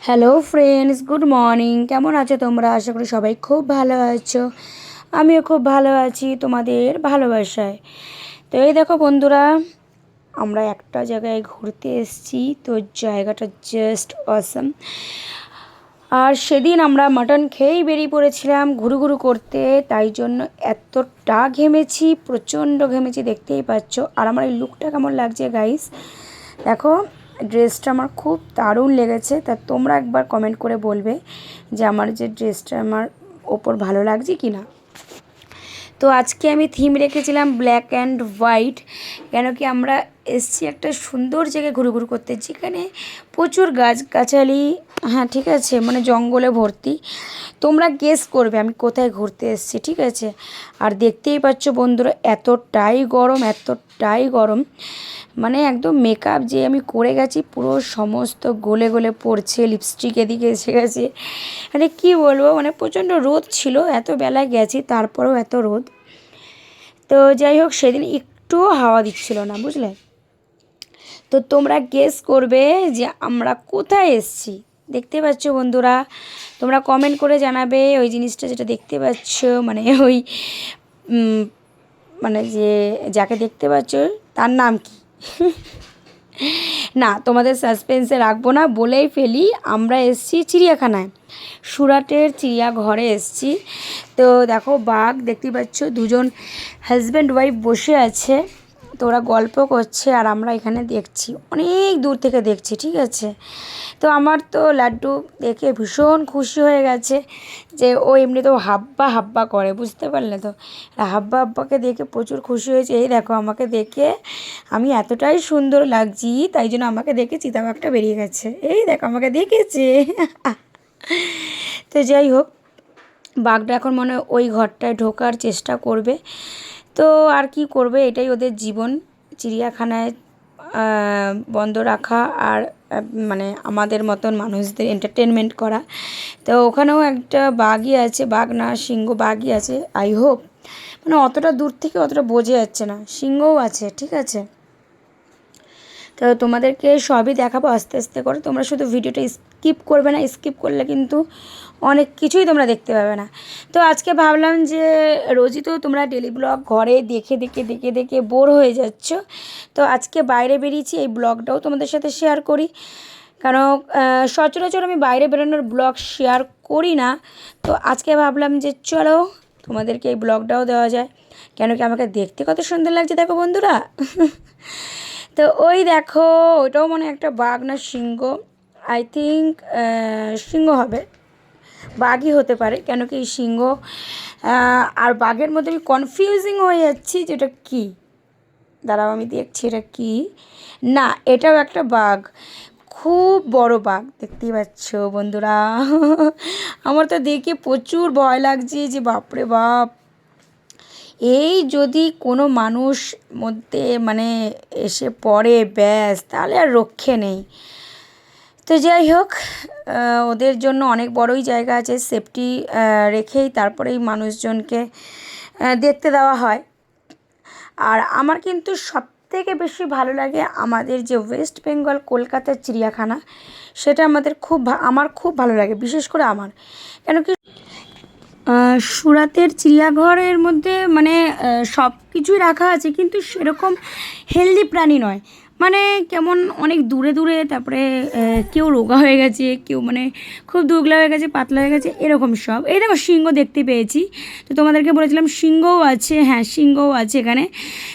Hello friends, good morning. কেমন আছো তোমরা? আশা করি সবাই খুব ভালো আছো। আমিও খুব ভালো আছি তোমাদের ভালোবাসায়। তো এই দেখো বন্ধুরা, আমরা একটা জায়গায় ঘুরতে এসেছি। তো জায়গাটা জাস্ট অসাম। আর সেদিন আমরা মাটন খেয়েই বেরিয়ে পড়েছিলাম ঘুরু ঘুরু করতে, তাই জন্য এতটা ঘেমেছি, প্রচণ্ড ঘেমেছি, দেখতেই পাচ্ছ। আর আমার এই লুকটা কেমন লাগছে গাইস দেখো। ড্রেসটা আমার খুব দারুণ লেগেছে। তা তোমরা একবার কমেন্ট করে বলবে যে আমার যে ড্রেসটা আমার ওপর ভালো লাগছে কি না। তো আজকে আমি থিম রেখেছিলাম ব্ল্যাক অ্যান্ড হোয়াইট, কেন কি আমরা এসছি একটা সুন্দর জায়গায় ঘুরু ঘুরু করতে, যেখানে প্রচুর গাছগাছালি, হ্যাঁ ঠিক আছে, মানে জঙ্গলে ভর্তি। তোমরা গেস করবে আমি কোথায় ঘুরতে এসেছি, ঠিক আছে। আর দেখতেই পাচ্ছ বন্ধুরা, এতটাই গরম, মানে একদম মেকআপ যে আমি করে গেছি পুরো সমস্ত গলে গলে পড়ছে, লিপস্টিক এদিকে এসে গেছে। মানে কি বলবো, মানে প্রচণ্ড রোদ ছিল, এত বেলায় গেছি তারপরেও এত রোদ। তো যাই হোক, সেদিন একটুও হাওয়া দিচ্ছিল না, বুঝলে। তো তোমরা গেস করবে যে আমরা কোথায় এসেছি। দেখতে পাচ্ছ বন্ধুরা, তোমরা কমেন্ট করে জানাবে ওই জিনিসটা যেটা দেখতে পাচ্ছ, মানে ওই মানে যে যাকে দেখতে পাচ্ছ তার নাম কি। না, তোমাদের সাসপেন্সে রাখবো না, বলেই ফেলি। আমরা এসেছি চিড়িয়াখানায়, সুরাটের চিড়িয়াঘরে এসেছি। তো দেখো, বাঘ দেখতে পাচ্ছ, দুজন হাজব্যান্ড ওয়াইফ বসে আছে। তো ওরা গল্প করছে আর আমরা এখানে দেখছি, অনেক দূর থেকে দেখছি, ঠিক আছে। তো আমার তো লাড্ডু দেখে ভীষণ খুশি হয়ে গেছে, যে ও এমনিতেও হাব্বা হাব্বা করে, বুঝতে পারলে তো। হাব্বা হাব্বাকে দেখে প্রচুর খুশি হয়েছে। এই দেখো, আমাকে দেখে আমি এতটাই সুন্দর লাগছি, তাই জন্য আমাকে দেখে চিতাবাঘটা বেরিয়ে গেছে। এই দেখো, আমাকে দেখেছে। তো যাই হোক, বাঘটা এখন মনে হয় ওই ঘরটায় ঢোকার চেষ্টা করবে। তো আর কি করবে, এটাই ওদের জীবন, চিড়িয়াখানায় বন্ধ রাখা আর মানে আমাদের মতন মানুষদের এন্টারটেনমেন্ট করা। তো ওখানেও একটা বাঘই আছে, বাঘ না সিংহ, বাঘই আছে আই হোপ, মানে অতটা দূর থেকে অতটা বোঝা যাচ্ছে না, সিংহও আছে, ঠিক আছে। তো তোমাদেরকে সবই দেখাবো আস্তে আস্তে করে, তোমরা শুধু ভিডিওটা স্কিপ করবে না, স্কিপ করলে কিন্তু অনেক কিছুই তোমরা দেখতে পাবে না। তো আজকে ভাবলাম যে রোজই তো তোমরা ডেলি ব্লগ ঘরে দেখে দেখে দেখে দেখে বোর হয়ে যাচ্ছ, তো আজকে বাইরে বেরিয়েছি, এই ব্লগটাও তোমাদের সাথে শেয়ার করি। কারণ সচরাচর আমি বাইরে বেরোনোর ব্লগ শেয়ার করি না। তো আজকে ভাবলাম যে চলো তোমাদেরকে এই ব্লগটাও দেওয়া যায়, কেন কি আমাকে দেখতে কত সুন্দর লাগছে দেখো বন্ধুরা। তো ওই দেখো, ওইটাও মনে একটা বাঘ না সিংহ, আই থিঙ্ক সিংহ হবে, বাঘই হতে পারে, কেন কি সিংহ আর বাঘের মধ্যে আমি কনফিউজিং হয়ে যাচ্ছি যে এটা কী। দাঁড়াও আমি দেখছি এটা কি। না, এটাও একটা বাঘ, খুব বড় বাঘ, দেখতেই পাচ্ছ বন্ধুরা। আমার তো দেখে প্রচুর ভয় লাগছে, যে বাপরে বাপ, এই যদি কোনো মানুষ মধ্যে মানে এসে পড়ে ব্যাস, তাহলে আর রক্ষে নেই। তো যাই হোক, ওদের জন্য অনেক বড়ই জায়গা আছে, সেফটি রেখেই তারপরেই মানুষজনকে দেখতে দেওয়া হয়। আর আমার কিন্তু সবথেকে বেশি ভালো লাগে আমাদের যে ওয়েস্ট বেঙ্গল কলকাতার চিড়িয়াখানা, সেটা আমার খুব ভালো লাগে, বিশেষ করে আমার। কেন কি সুরাতের চিড়িয়াঘরের মধ্যে মানে সব কিছুই রাখা আছে, কিন্তু সেরকম হেলদি প্রাণী নয়, মানে কেমন অনেক দূরে দূরে, তারপরে কেউ রোগা হয়ে গেছে, কেউ মানে খুব দুগলা হয়ে গেছে, পাতলা হয়ে গেছে, এরকম সব। এই দেখো, সিংহ দেখতে পেয়েছি, তো তোমাদেরকে বলেছিলাম সিংহও আছে, হ্যাঁ সিংহও আছে এখানে।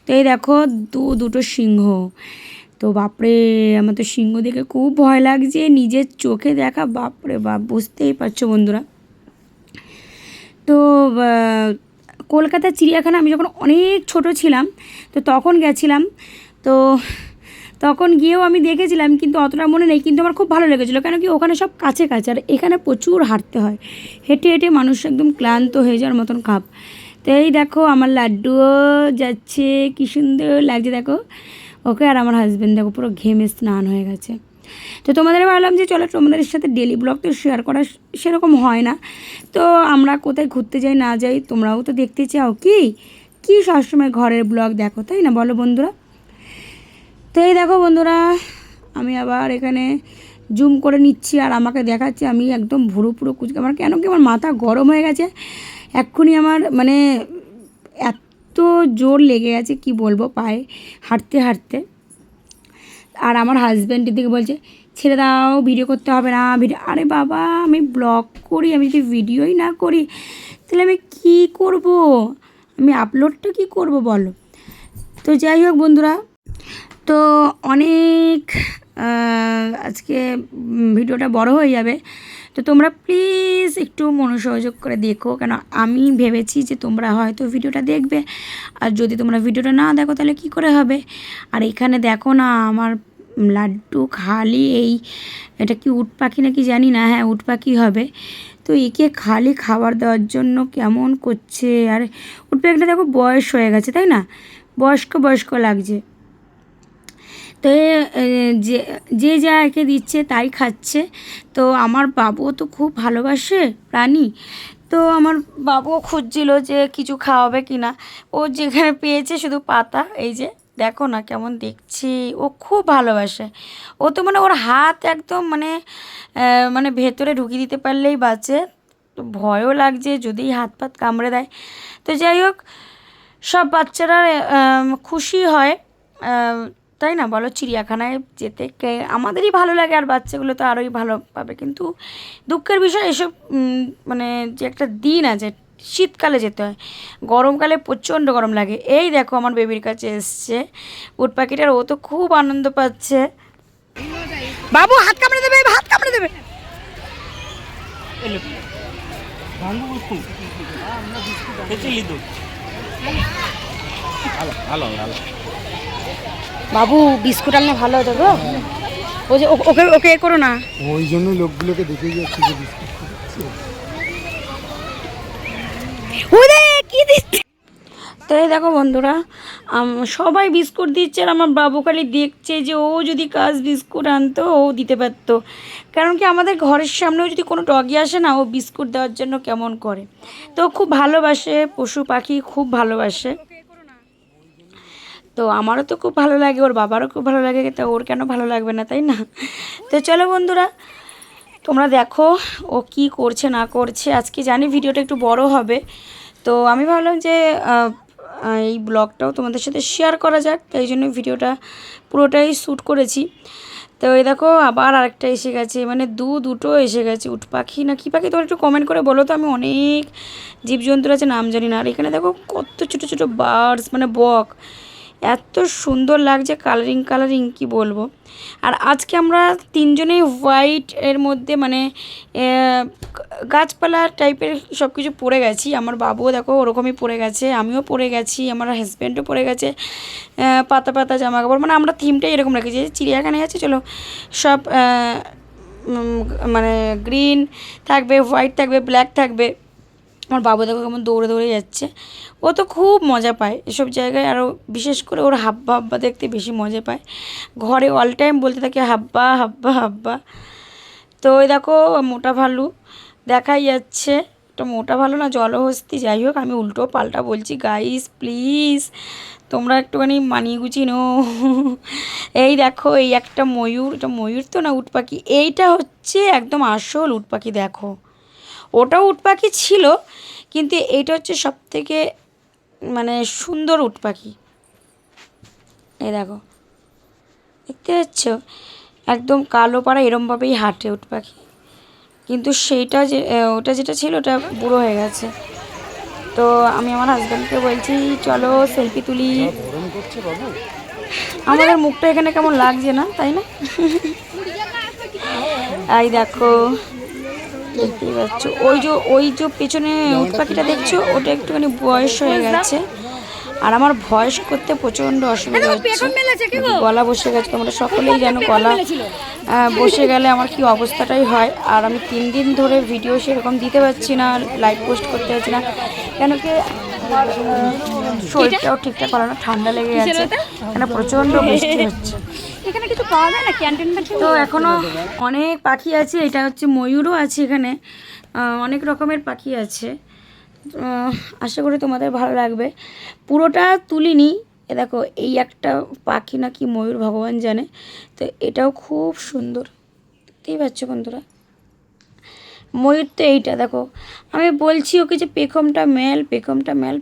তো এই দেখো, দুটো সিংহ। তো বাপরে, আমার তো সিংহ দেখে খুব ভয় লাগছে, নিজের চোখে দেখা, বাপরে বাপ, বুঝতেই পারছো বন্ধুরা। তো কলকাতার চিড়িয়াখানা আমি যখন অনেক ছোট ছিলাম, তো তখন গেছিলাম। তো তখন গিয়েও আমি দেখেছিলাম, কিন্তু অতটা মনে নেই, কিন্তু আমার খুব ভালো লেগেছিলো, কেন কি ওখানে সব কাছে কাছে, আর এখানে প্রচুর হাঁটতে হয়, হেঁটে হেঁটে মানুষ একদম ক্লান্ত হয়ে যাওয়ার মতন কাপ। তো এই দেখো, আমার লাড্ডুও যাচ্ছে, কী সুন্দর লাগছে দেখো ওকে। আর আমার হাজব্যান্ড দেখো পুরো ঘেমে স্নান হয়ে গেছে। তো তোমাদের ভাবলাম যে চলো তোমাদের সাথে ডেলি ব্লগ তো শেয়ার করা সেরকম হয় না, তো আমরা কোথায় ঘুরতে যাই না যাই তোমরাও তো দেখতে চাও, কি সবসময় ঘরের ব্লগ দেখো, তাই না বলো বন্ধুরা। তো এই দেখো বন্ধুরা, আমি আবার এখানে জুম করে নিচ্ছি আর আমাকে দেখাচ্ছে, আমি একদম ভুরু পুরো কুচকে, আমার কেন কি আমার মাথা গরম হয়ে গেছে এক্ষুনি, আমার মানে এত জোর লেগে গেছে কি বলবো পায়ে হাঁটতে হাঁটতে। আর আমার হাজব্যান্ড দিকে বলছে ছেড়ে দাও, ভিডিও করতে হবে না, ভিডিও, আরে বাবা আমি ব্লগ করি, আমি যদি ভিডিওই না করি তাহলে আমি কী করব, আমি আপলোডটা কী করব বলো। তো যাই হোক বন্ধুরা, তো অনেক আজকে ভিডিওটা বড় হয়ে যাবে, তো তোমরা প্লিজ একটু মনোসংযোগ করে দেখো, কেন আমি ভেবেছি যে তোমরা হয়তো ভিডিওটা দেখবে, আর যদি তোমরা ভিডিওটা না দেখো তাহলে কি করে হবে। আর এখানে দেখো না আমার লাড্ডু খালি এটা কি উট পাখি নাকি জানি না, হ্যাঁ উট পাখি হবে, তো একে খালি খাবার দেওয়ার জন্য কেমন করছে। আর উট পাখিটা দেখো বয়স হয়ে গেছে তাই না, বয়স্ক লাগছে। তো যে যে যা একে দিচ্ছে তাই খাচ্ছে। তো আমার বাবুও তো খুব ভালোবাসে প্রাণী, তো আমার বাবুও খুঁজছিল যে কিছু খাওয়াবে কি না, ও যেখানে পেয়েছে শুধু পাতা, এই যে দেখো না কেমন দেখছি, ও খুব ভালোবাসে। ও তো মানে ওর হাত একদম মানে ভেতরে ঢুকিয়ে দিতে পারলেই বাঁচে, তো ভয়ও লাগছে যদি হাত পাত কামড়ে দেয়। তো যাই হোক, সব বাচ্চারা খুশি হয়, তাই না বলো, চিড়িয়াখানায় যেতে আমাদেরই ভালো লাগে, আর বাচ্চাগুলো তো আরোই ভালো পাবে। কিন্তু দুঃখের বিষয় এসব মানে যে একটা দিন আছে, শীতকালে যেতে হয়, গরমকালে প্রচণ্ড গরম লাগে। এই দেখো আমার বেবির কাছে এসছে উট পাখিটার, ও তো খুব আনন্দ পাচ্ছে। বাবু হাত কামড়ে দেবে, হাত কামড়ে দেবে। বাবু বিস্কুট আনলে ভালো হতো গো, ও যে ওকে ওকে করো না, ওই জন্য লোকগুলোকে দেখে যাচ্ছে যে বিস্কুট কি দিচ্ছে। তো এই দেখো বন্ধুরা, সবাই বিস্কুট দিচ্ছে আর আমার বাবু খালি দেখছে যে ও যদি কাজ বিস্কুট আনতো ও দিতে পারতো, কারণ কি আমাদের ঘরের সামনেও যদি কোনো ডগি আসে না, ও বিস্কুট দেওয়ার জন্য কেমন করে। তো খুব ভালোবাসে, পশু পাখি খুব ভালোবাসে, তো আমারও তো খুব ভালো লাগে, ওর বাবারও খুব ভালো লাগে, তা ওর কেন ভালো লাগবে না, তাই না। তো চলো বন্ধুরা, তোমরা দেখো ও কি করছে না করছে। আজকে জানি ভিডিওটা একটু বড় হবে, তো আমি ভাবলাম যে এই ব্লগটাও তোমাদের সাথে শেয়ার করা যাক, তাই জন্য ভিডিওটা পুরোটাই শ্যুট করেছি। তো এই দেখো আবার আরেকটা এসে গেছে, মানে দুটো এসে গেছে, উট পাখি না কী পাখি, তোমরা একটু কমেন্ট করে বলো তো, আমি অনেক জীবজন্তুর আছে নাম জানি না। আর এখানে দেখো কত ছোটো ছোটো বার্ডস, মানে বক, এত সুন্দর লাগছে, কালারিং কি বলবো। আর আজকে আমরা তিনজনেই হোয়াইট এর মধ্যে, মানে গাছপালা টাইপের সব কিছু পরে গেছি। আমার বাবুও দেখো ওরকমই পরে গেছে, আমিও পরে গেছি, আমার হাজব্যান্ডও পরে গেছে পাতা পাতা জামা কাপড়, মানে আমরা থিমটাই এরকম রেখেছি। চিড়িয়াখানায় আছে চলো সব মানে গ্রিন থাকবে, হোয়াইট থাকবে, ব্ল্যাক থাকবে। আমার বাবু দেখো কেমন দৌড়ে দৌড়ে যাচ্ছে, ও তো খুব মজা পায় এসব জায়গায়, আরও বিশেষ করে ওর হাব্বা হাব্বা দেখতে বেশি মজা পায়, ঘরে অল টাইম বলতে থাকে হাব্বা হাব্বা হাব্বা। তো ওই দেখো মোটা ভালু দেখাই যাচ্ছে, তো মোটা ভালু না জলহস্তি, যাই হোক আমি উল্টো পাল্টা বলছি, গাইস প্লিজ তোমরা একটুখানি মানিয়ে গুছিয়ে নো। এই দেখো এই একটা ময়ূর, এটা ময়ূর তো না উট পাখি, এইটা হচ্ছে একদম আসল উট পাখি। দেখো ওটাও উট পাখি ছিল, কিন্তু এইটা হচ্ছে সবথেকে মানে সুন্দর উট পাখি। এই দেখো দেখতে পাচ্ছ, একদম কালো পাড়া এরমভাবেই হাঁটে উট পাখি, কিন্তু সেইটা যে ওটা যেটা ছিল ওটা বুড়ো হয়ে গেছে। তো আমি আমার হাজব্যান্ডকে বলছি চলো সেলফি তুলি, আমাদের মুখটা এখানে কেমন লাগছে না, তাই না। এই দেখো দেখতেই পাচ্ছ, ওই যে পেছনে উট পাখিটা দেখছো, ওটা একটুখানি বয়স হয়ে গেছে, আর আমার ভয়েস করতে প্রচণ্ড অসুবিধা হচ্ছে, গলা বসে গেছে, তোমরা সকলেই জানো গলা বসে গেলে আমার কি অবস্থাটাই হয়। আর আমি 3 দিন ধরে ভিডিও সেরকম দিতে পারছি না, লাইভ পোস্ট করতে পারছি না, কেন কি শরীরটাও ঠিকঠাক ভালো না, ঠান্ডা লেগে গেছে, কেন প্রচণ্ড বৃষ্টি হচ্ছে। এখানে কিছু পাওয়া যায় না ক্যান্টিনমেন্ট? তো এখনও অনেক পাখি আছে, এটা হচ্ছে ময়ূরও আছে এখানে, অনেক রকমের পাখি আছে, আশা করি তোমাদের ভালো লাগবে। পুরোটা তুলিনি, এ দেখো এই একটা পাখি নাকি ময়ূর ভগবান জানে, তো এটাও খুব সুন্দর, দেখতেই পাচ্ছ বন্ধুরা। ময়ূর তো এইটা দেখো, আমি বলছি ওকে যে পেখমটা মেল, পেখমটা মেল।